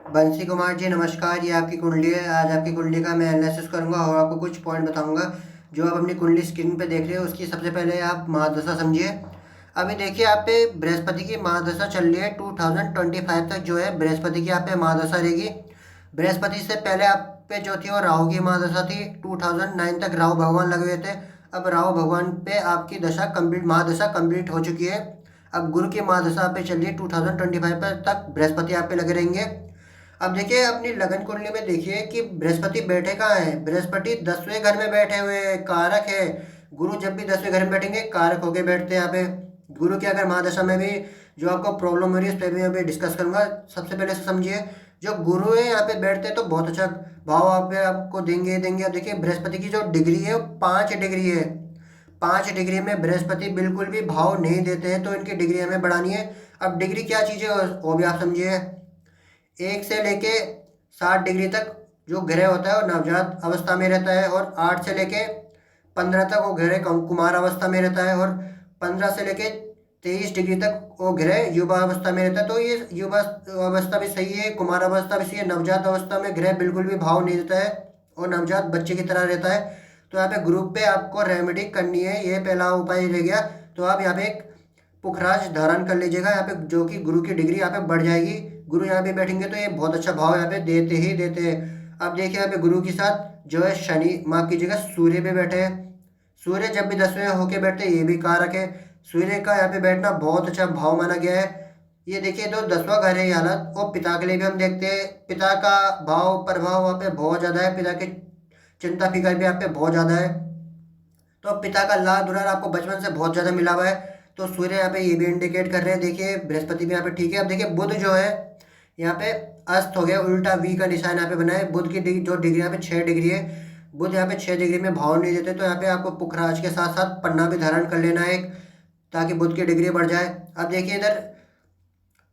बंसी कुमार जी नमस्कार। ये आपकी कुंडली है। आज आपकी कुंडली का मैं एनालिसिस करूंगा और आपको कुछ पॉइंट बताऊंगा। जो आप अपनी कुंडली स्क्रीन पे देख रहे हो उसकी सबसे पहले आप महादशा समझिए। अभी देखिए आप पे बृहस्पति की महादशा चल रही है। 2025 तक जो है बृहस्पति की आप पे महादशा रहेगी। बृहस्पति से पहले आप पे जो थी वो राहु की महादशा थी। 2009 तक राहु भगवान लगे हुए थे। अब राहु भगवान पे आपकी दशा कंप्लीट महादशा कंप्लीट हो चुकी है। अब गुरु की महादशा आप पे चल रही है 2025 पर तक बृहस्पति आप पे लगे रहेंगे। अब देखिए अपनी लगन कुंडली में देखिए कि बृहस्पति बैठे कहाँ है। बृहस्पति 10वें घर में बैठे हुए हैं, कारक है। गुरु जब भी 10वें घर में बैठेंगे कारक होके बैठते हैं यहाँ पे। गुरु की अगर महादशा में भी जो आपको प्रॉब्लम हो रही है उस पर भी मैं अभी डिस्कस करूंगा। सबसे पहले से समझिए, जो गुरु है यहाँ पे बैठते हैं तो बहुत अच्छा भाव आप पे आपको देंगे। अब देखिए बृहस्पति की जो डिग्री है वो 5 डिग्री है। 5 डिग्री में बृहस्पति बिल्कुल भी भाव नहीं देते हैं, तो इनकी डिग्री हमें बढ़ानी है। अब डिग्री क्या चीज़ है वो भी आप समझिए। 1 से लेके 60 डिग्री तक जो ग्रह होता है वो नवजात अवस्था में रहता है, और 8 से लेके 15 तक वो ग्रह कुमार अवस्था में रहता है, और 15 से लेके 23 डिग्री तक वो ग्रह युवा अवस्था में रहता है। तो ये युवा अवस्था भी सही है, कुमार अवस्था भी सही है। नवजात अवस्था में ग्रह बिल्कुल भी भाव नहीं देता है और नवजात बच्चे की तरह रहता है। तो यहाँ पे ग्रुप पे आपको रेमेडी करनी है, ये पहला उपाय रह गया। तो आप यहाँ पे एक पुखराज धारण कर लीजिएगा यहाँ पे, जो कि गुरु की डिग्री यहाँ पे बढ़ जाएगी। गुरु यहाँ पे बैठेंगे तो ये बहुत अच्छा भाव यहाँ पे देते ही देते हैं। अब देखिए यहाँ पे गुरु के साथ जो है शनि, माफ कीजिएगा, सूर्य पे बैठे हैं। सूर्य जब भी 10वें होके बैठते हैं ये भी कारक है। सूर्य का यहाँ पे बैठना बहुत अच्छा भाव माना गया है। ये देखिए तो 10वां घर है ये हालत। और पिता के लिए भी हम देखते हैं, पिता का भाव प्रभाव वहाँ पे बहुत ज़्यादा है। पिता की चिंता फिक्र भी यहाँ पे बहुत ज़्यादा है। तो पिता का लाड़ दुलार आपको बचपन से बहुत ज़्यादा मिला हुआ है। तो सूर्य यहाँ पे ये भी इंडिकेट कर रहे हैं। देखिए बृहस्पति भी यहाँ पे ठीक है। अब देखिए बुध जो है यहाँ पे अस्त हो गया, उल्टा वी का निशान यहाँ पे बना है। बुध की डिग्री जो डिग्री यहाँ पे 6 डिग्री है। बुध यहाँ पे 6 डिग्री में भाव नहीं देते, तो यहाँ पे आपको पुखराज के साथ साथ पन्ना भी धारण कर लेना है एक, ताकि बुध की डिग्री बढ़ जाए। अब देखिए इधर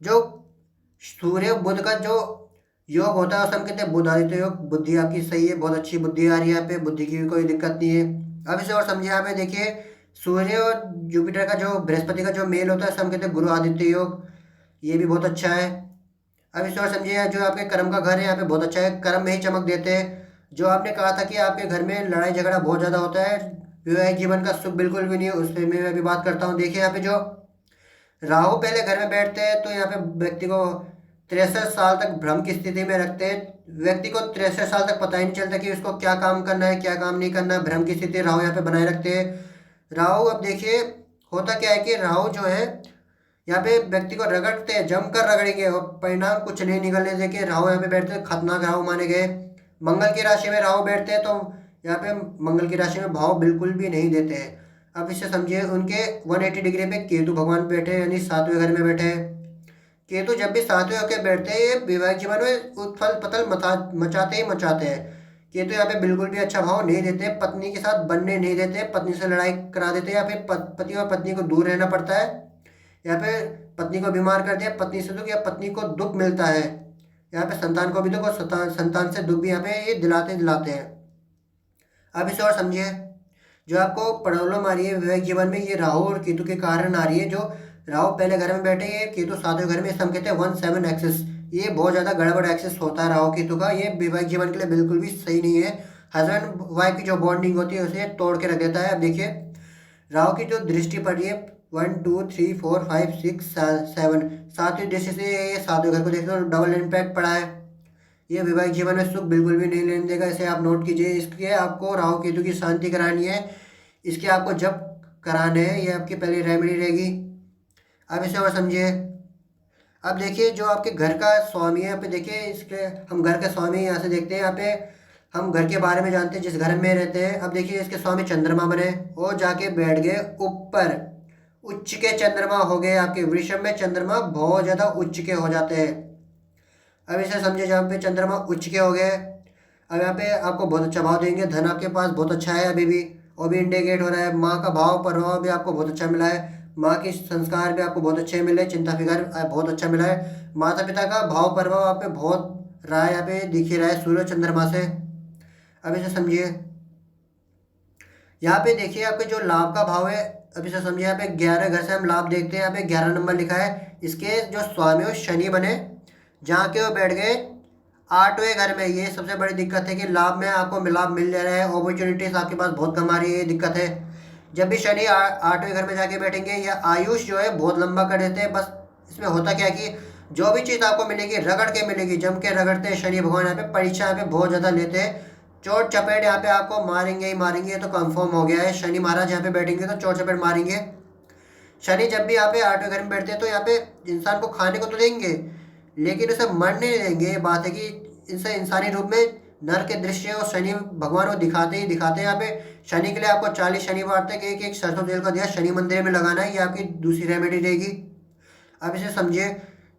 जो सूर्य बुध का जो योग होता है उसे हम कहते हैं बुध आदित्य योग। बुद्धि आपकी सही है, बहुत अच्छी बुद्धि आ रही है यहाँ पे, बुद्धि की भी कोई दिक्कत नहीं है। अब इसे और समझिए, यहाँ पे देखिए सूर्य और जुपिटर का जो बृहस्पति का जो मेल होता है उसे हम कहते हैं गुरु आदित्य योग। ये भी बहुत अच्छा है। अब इसे और समझिए, जो आपके कर्म का घर है यहाँ पे बहुत अच्छा है, कर्म में ही चमक देते हैं। जो आपने कहा था कि आपके घर में लड़ाई झगड़ा बहुत ज़्यादा होता है, वैवाहिक जीवन का सुख बिल्कुल भी नहीं है, उस पर मैं अभी बात करता हूँ। देखिए यहाँ पे जो राहु पहले घर में बैठते हैं तो यहाँ पे व्यक्ति को 63 साल तक भ्रम की स्थिति में रखते हैं। व्यक्ति को 63 साल तक पता ही नहीं चलता कि उसको क्या काम करना है क्या काम नहीं करना है। भ्रम की स्थिति राहु यहाँ पे बनाए रखते हैं। राहु, अब देखिए होता क्या है कि राहु जो है यहाँ पे व्यक्ति को रगड़ते हैं, जमकर रगड़ेंगे और परिणाम कुछ नहीं निकलने देंगे। राहु यहाँ पे बैठते हैं, खतरनाक राहु माने गए। मंगल की राशि में राहु बैठते हैं तो यहाँ पे मंगल की राशि में भाव बिल्कुल भी नहीं देते हैं। अब इसे समझिए, उनके 180 डिग्री पे केतु भगवान बैठे हैं, यानी 7वें घर में बैठे हैं। केतु जब भी 7वें होकर बैठते हैं ये वैवाहिक जीवन में उथल पथल मचाते ही मचाते हैं। केतु यहाँ पे बिल्कुल भी अच्छा भाव नहीं देते, पत्नी के साथ बनने नहीं देते, पत्नी से लड़ाई करा देते हैं, या फिर पति और पत्नी को दूर रहना पड़ता है। यहाँ पे पत्नी को बीमार कर दिया, पत्नी से दुख या पत्नी को दुख मिलता है। यहाँ पे संतान को भी दुख और संतान से दुख भी यहाँ पे ये दिलाते दिलाते हैं। अब इसे और समझिए, जो आपको प्रॉब्लम आ रही है वैवाहिक जीवन में ये राहु और केतु के कारण आ रही है। जो राहु पहले घर में बैठे, ये केतु 7वें घर में, इसे हम कहते हैं 1-7 एक्सेस। ये बहुत ज़्यादा गड़बड़ एक्सेस होता है राहु केतु का। ये वैवाहिक जीवन के लिए बिल्कुल भी सही नहीं है। हस्बैंड वाइफ की जो बॉन्डिंग होती है उसे तोड़ के रख देता है। अब देखिए राहु की जो दृष्टि पड़ रही है 1 2 3 4 5 6 7, 7वीं दृष्टि से ये 7वें घर को देखते हो, डबल इम्पैक्ट पड़ा है। ये वैवाहिक जीवन में सुख बिल्कुल भी नहीं लेने देगा, इसे आप नोट कीजिए। इसके आपको राहु केतु की शांति करानी है, इसके आपको जप कराने हैं, ये आपकी पहली रेमेडी रहेगी। अब इसे और समझिए। अब देखिए जो आपके घर का स्वामी है, यहाँ पे देखिए इसके हम घर के स्वामी यहाँ से देखते हैं। यहाँ पे हम घर के बारे में जानते हैं जिस घर में रहते हैं। अब देखिए इसके स्वामी चंद्रमा बने और जाके बैठ गए ऊपर, उच्च के चंद्रमा हो गए आपके वृषभ में। चंद्रमा बहुत ज़्यादा उच्च के हो जाते हैं। अब इसे समझिए, जहाँ पे चंद्रमा उच्च के हो गए, अब यहाँ पे आपको बहुत अच्छा भाव देंगे। धन आपके पास बहुत अच्छा है अभी भी, और भी इंडिकेट हो रहा है। माँ का भाव प्रभाव भी आपको बहुत अच्छा मिला है। माँ के संस्कार भी आपको बहुत अच्छे मिले, चिंता फिकर बहुत अच्छा मिला है। माता पिता का भाव प्रभाव आप पे बहुत रहा है, यहाँ पे दिख ही रहा है सूर्य चंद्रमा से। अब इसे समझिए, यहाँ पे देखिए आपके जो लाभ का भाव है। अब इसे समझिए, यहाँ पे 11 घर से हम लाभ देखते हैं। यहाँ पे 11 नंबर लिखा है। इसके जो स्वामी हो शनि बने, जहाँ के वो बैठ गए आठवें घर में, ये सबसे बड़ी दिक्कत है कि लाभ में आपको लाभ मिल जा रहा है, अपॉर्चुनिटीज आपके पास बहुत कम आ रही है, ये दिक्कत है। जब भी शनि आठवें घर में जाके बैठेंगे या आयुष जो है बहुत लंबा कर देते हैं। बस इसमें होता क्या है कि जो भी चीज़ आपको मिलेगी रगड़ के मिलेगी, जम के रगड़ते हैं शनि भगवान। यहाँ पे परीक्षा यहाँ पे बहुत ज़्यादा लेते हैं, चोट चपेट यहाँ पे आपको मारेंगे ही मारेंगे, ये तो कंफर्म हो गया है। शनि महाराज यहाँ पे बैठेंगे तो चोट चपेट मारेंगे। शनि जब भी यहाँ पे आठवें घर में बैठते हैं तो यहाँ पे इंसान को खाने को तो देंगे, लेकिन उसे मरने नहीं देंगे। ये बात है कि इनसे इंसानी रूप में नर के दृश्य और शनि भगवान को दिखाते ही दिखाते हैं। यहाँ पे शनि के लिए आपको 40 शनिवार तक एक एक सरसों तेल का दिया शनि मंदिर में लगाना है, ये आपकी दूसरी रेमेडी रहेगी। अब इसे समझिए।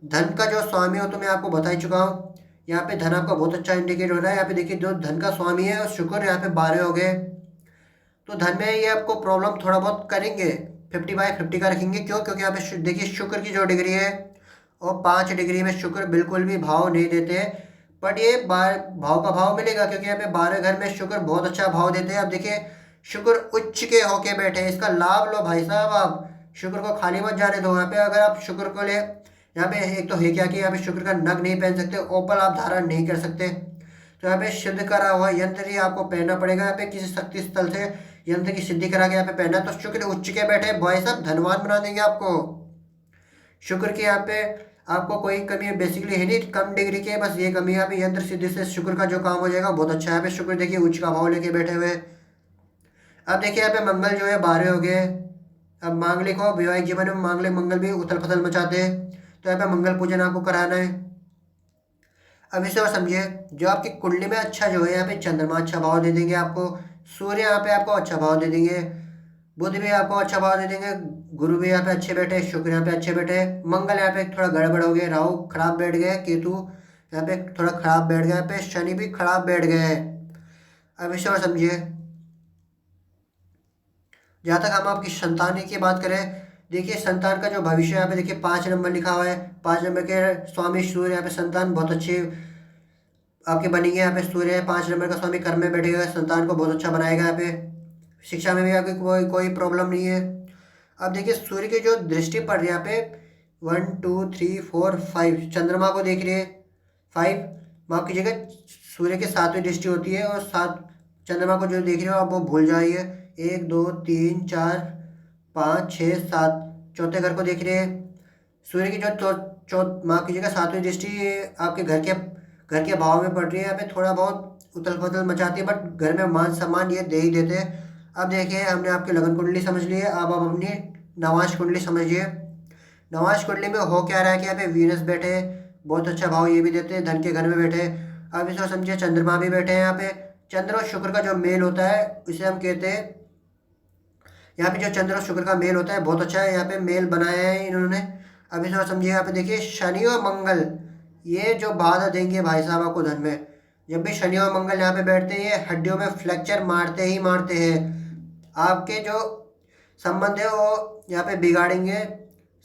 धन का जो स्वामी हो तो मैं आपको बता ही चुका हूँ। यहाँ पे धन आपका बहुत अच्छा इंडिकेट हो रहा है। यहाँ पे देखिए जो धन का स्वामी है और शुक्र यहाँ पे 12 हो गए, तो धन में ये आपको प्रॉब्लम थोड़ा बहुत करेंगे। 50/50 का रखेंगे। क्यों? क्योंकि यहाँ पे देखिए शुक्र की जो डिग्री है और 5 डिग्री में शुक्र बिल्कुल भी भाव नहीं देते हैं, बट ये भाव का भाव मिलेगा क्योंकि यहाँ पे 12 घर में शुक्र बहुत अच्छा भाव देते हैं। अब देखिए शुक्र उच्च के होके बैठे हैं, इसका लाभ लो भाई साहब। आप शुक्र को खाली मत जाने दो। यहाँ पे अगर आप शुक्र को ले, यहाँ पे एक तो है क्या कि यहाँ पे शुक्र का नग नहीं पहन सकते, ओपल आप धारण नहीं कर सकते, तो यहाँ पे सिद्ध करा हुआ यंत्र ही आपको पहनना पड़ेगा। यहाँ पे किसी शक्ति स्थल से यंत्र की सिद्धि करा के यहाँ पे पहनना। तो शुक्र उच्च के बैठे भाई साहब, धनवान बना देंगे आपको। शुक्र की यहाँ पे आपको कोई कमी बेसिकली है नहीं, कम डिग्री की है, बस ये कमी यहाँ पे यंत्र सिद्धि से शुक्र का जो काम हो जाएगा बहुत अच्छा है। यहाँ पे शुक्र देखिए उच्च का भाव लेके बैठे हुए। अब देखिए यहाँ पे मंगल जो है 12 हो गए। अब मांगलिक हो, वैवाहिक जीवन में मांगलिक मंगल भी उथल पुथल मचाते हैं, तो यहाँ पे मंगल पूजन आपको कराना है। अब इसे और समझिए, जो आपकी कुंडली में अच्छा जो है यहाँ पे चंद्रमा अच्छा भाव दे देंगे आपको, सूर्य यहाँ पे आपको अच्छा भाव दे देंगे, बुध भी आपको अच्छा भाव दे देंगे, गुरु भी यहाँ पे अच्छे बैठे, शुक्र यहाँ पे अच्छे बैठे, मंगल यहाँ पे थोड़ा गड़बड़ हो गया, राहु खराब बैठ गए, केतु यहाँ पे थोड़ा खराब बैठ गया, यहाँ पे शनि भी खराब बैठ गए हैं। अब इसे और समझिए। जहाँ तक हम आपकी संतान की बात करें, देखिए संतान का जो भविष्य यहाँ पे देखिए 5 नंबर लिखा हुआ है। 5 नंबर के स्वामी सूर्य, यहाँ पे संतान बहुत अच्छी आपके बनेंगे। यहाँ पे सूर्य है 5 नंबर का स्वामी, कर्म में बैठेगा, संतान को बहुत अच्छा बनाएगा। यहाँ पे शिक्षा में भी आपकी कोई कोई प्रॉब्लम नहीं है। अब देखिए सूर्य की जो दृष्टि पड़ रही है यहाँ पे 1 2 3 4 5 चंद्रमा को देख रही है। 5 माफ कीजिएगा, सूर्य की 7वीं दृष्टि होती है और 7 चंद्रमा को जो देख रहे हो आप वो भूल जाइए। 1 2 3 4 5 6 7 चौथे घर को देख रहे हैं। सूर्य की जो माफ कीजिएगा 7वीं दृष्टि आपके घर के भाव में पड़ रही है। यहाँ पे थोड़ा बहुत उथल पुथल मचाती है, बट घर में मान सम्मान ये दे ही देते हैं। अब देखिए हमने आपकी लगन कुंडली समझ ली है, अब आप अपनी नवाश कुंडली समझिए। नवाश कुंडली में हो क्या रहा है कि यहाँ पे वीनस बैठे हैं, बहुत अच्छा भाव ये भी देते हैं, धन के घर में बैठे हैं। अब इसको समझिए, चंद्रमा भी बैठे हैं यहाँ पे। चंद्र और शुक्र का जो मेल होता है उसे हम कहते हैं, यहाँ पे जो चंद्र और शुक्र का मेल होता है बहुत अच्छा है, यहाँ पे मेल बनाया है इन्होंने। अब इसको समझिए, यहाँ पे देखिए शनि और मंगल ये जो बाधा देंगे भाई साहब आपको धन में। जब भी शनि और मंगल यहाँ पे बैठते हैं ये हड्डियों में फ्रैक्चर मारते ही मारते हैं। आपके जो संबंध है वो यहाँ पे बिगाड़ेंगे।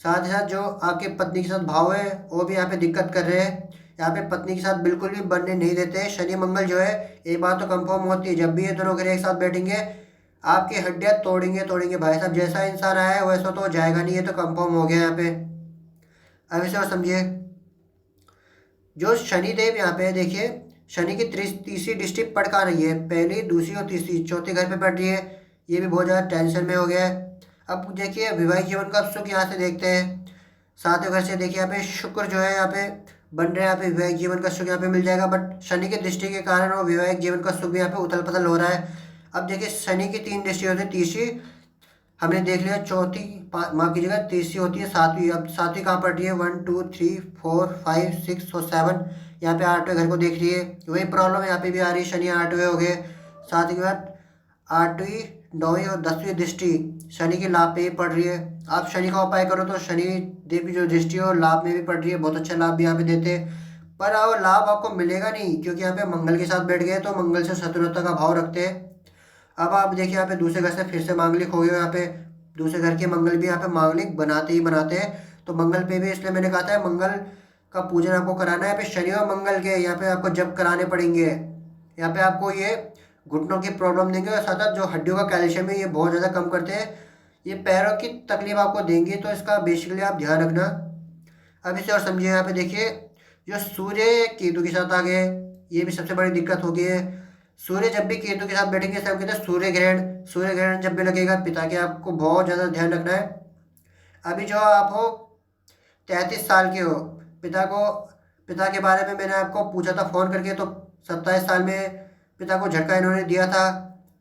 साथ ही साथ जो आपके पत्नी के साथ भाव है वो भी यहाँ पे दिक्कत कर रहे हैं। यहाँ पे पत्नी के साथ बिल्कुल भी बनने नहीं देते हैं। शनि मंगल जो है, एक बात तो कंफर्म होती है, जब भी ये दोनों ग्रह एक साथ बैठेंगे आपकी हड्डियाँ तोड़ेंगे तोड़ेंगे भाई साहब। जैसा इंसान आया है वैसा तो जाएगा नहीं, ये तो कंफर्म हो गया यहाँ पे। अब इसे और समझिए, जो शनिदेव यहाँ पे देखिए, शनि की तीसरी दृष्टि पड़ का रही है, पहली दूसरी और तीसरी चौथे घर पे पड़ रही है। ये भी बहुत ज़्यादा टेंशन में हो गया है। अब देखिए वैवाहिक जीवन का सुख यहाँ से देखते हैं। 7वें घर से देखिए यहाँ पे शुक्र जो है यहाँ पे बन रहे हैं, यहाँ पे वैवाहिक जीवन का सुख यहाँ पे मिल जाएगा, बट शनि की दृष्टि के कारण वो वैवाहिक जीवन का सुख भी यहाँ पे उथल पुथल हो रहा है। अब देखिए शनि की 3 दृष्टि होती है, तीसरी हमने देख लिया, चौथी माफ कीजिएगा तीसरी होती है, 7वीं। अब 7वीं कहाँ पड़ रही है? 1 2 3 4 5 6 और 7 यहाँ पे 8वें घर को देख रही है। वही प्रॉब्लम यहाँ पे भी आ रही है, शनि 8वें हो गए। साथ ही बाद 8वीं 9वीं और 10वीं दृष्टि शनि के लाभ पे ही पड़ रही है। आप शनि का उपाय करो तो शनि देव की जो दृष्टि है लाभ में भी पड़ रही है, बहुत अच्छा लाभ भी यहाँ पे देते हैं। पर वो लाभ आपको मिलेगा नहीं क्योंकि यहाँ पे मंगल के साथ बैठ गए, तो मंगल से शत्रुता का भाव रखते हैं। अब आप देखिए यहाँ पे दूसरे घर से फिर से मांगलिक हो गए। यहाँ पे दूसरे घर के मंगल भी यहाँ पे मांगलिक बनाते ही बनाते हैं, तो मंगल पे भी इसलिए मैंने कहा था मंगल का पूजन आपको कराना है। यहाँ पे शनि और मंगल के यहाँ पे आपको जप कराने पड़ेंगे। यहाँ पे आपको ये घुटनों की प्रॉब्लम देंगे और साथ साथ जो हड्डियों का कैल्शियम है ये बहुत ज़्यादा कम करते हैं। ये पैरों की तकलीफ आपको देंगे, तो इसका बेसिकली आप ध्यान रखना। अब इसे और समझिए, यहाँ पे देखिए जो सूर्य केतु के साथ आ गए, ये भी सबसे बड़ी दिक्कत होगी है। सूर्य जब भी केतु के साथ बैठेंगे, सब कहते हैं सूर्य ग्रहण। सूर्य ग्रहण जब भी लगेगा, पिता के आपको बहुत ज़्यादा ध्यान रखना है। अभी जो आप हो 33 साल के हो, पिता को पिता के बारे में मैंने आपको पूछा था फ़ोन करके, तो 27 साल में पिता को झटका इन्होंने दिया था,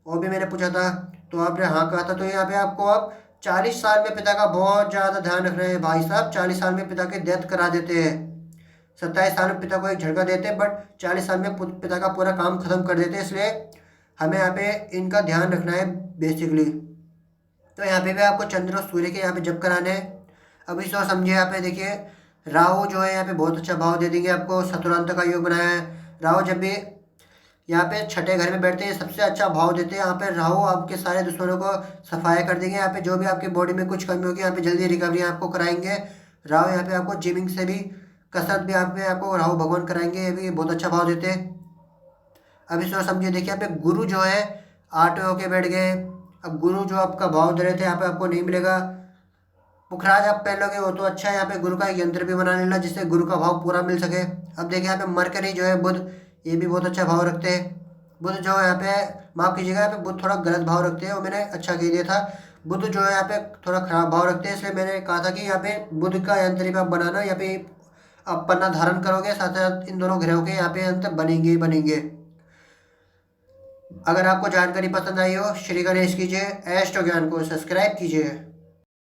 वो भी मैंने पूछा था, तो आपने हाँ कहा था। तो यहाँ पे आपको अब 40 साल में पिता का बहुत ज़्यादा ध्यान रखना है भाई साहब। 40 साल में पिता की डेथ करा देते हैं। 27 साल में पिता को एक झटका देते हैं, बट 40 साल में पिता का पूरा काम खत्म कर देते हैं। इसलिए हमें यहाँ पे इनका ध्यान रखना है बेसिकली। तो यहाँ पे भी आपको चंद्र और सूर्य के यहाँ पे जप कराने हैं। अभी सोच समझिए, यहाँ पे देखिए राहु जो है यहाँ पे बहुत अच्छा भाव दे देंगे आपको। शत्रुअंत का योग बनाया है। राहु जब भी यहाँ पे छठे घर में बैठते हैं, सबसे अच्छा भाव देते हैं। यहाँ पे राहु आपके सारे दुश्मनों को सफाया कर देंगे। यहाँ पे जो भी आपकी बॉडी में कुछ कमी होगी, यहाँ पे जल्दी रिकवरी आपको कराएंगे। राहु यहाँ पे आपको जिमिंग से भी, कसरत भी यहाँ पे आपको राहु भगवान कराएंगे। ये भी बहुत अच्छा भाव देते हैं। अभी सोच समझिए, देखिए यहाँ पे गुरु जो है 8वें होके बैठ गए। अब गुरु जो आपका भाव दे रहे थे, यहाँ पे आपको नहीं मिलेगा। पुखराज आप पहन लोगे वो तो अच्छा है। यहाँ पे गुरु का एक यंत्र भी बना लेना, जिससे गुरु का भाव पूरा मिल सके। अब देखिए यहाँ पे मरकरी जो है बुध, ये भी बहुत अच्छा भाव रखते हैं। बुध जो है यहाँ पे, माफ़ कीजिएगा, यहाँ पे बुध थोड़ा गलत भाव रखते हैं, वो मैंने अच्छा कह दिया था। बुध जो है यहाँ पे थोड़ा खराब भाव रखते हैं, इसलिए मैंने कहा था कि यहाँ पे बुध का यंत्र भी आप बनाना। यहाँ पे आप पन्ना धारण करोगे, साथ साथ इन दोनों ग्रहों के यहाँ पे यंत्र बनेंगे ही बनेंगे। अगर आपको जानकारी पसंद आई हो, श्री गणेश कीजिए, एस्ट्रो ज्ञान को सब्सक्राइब कीजिए।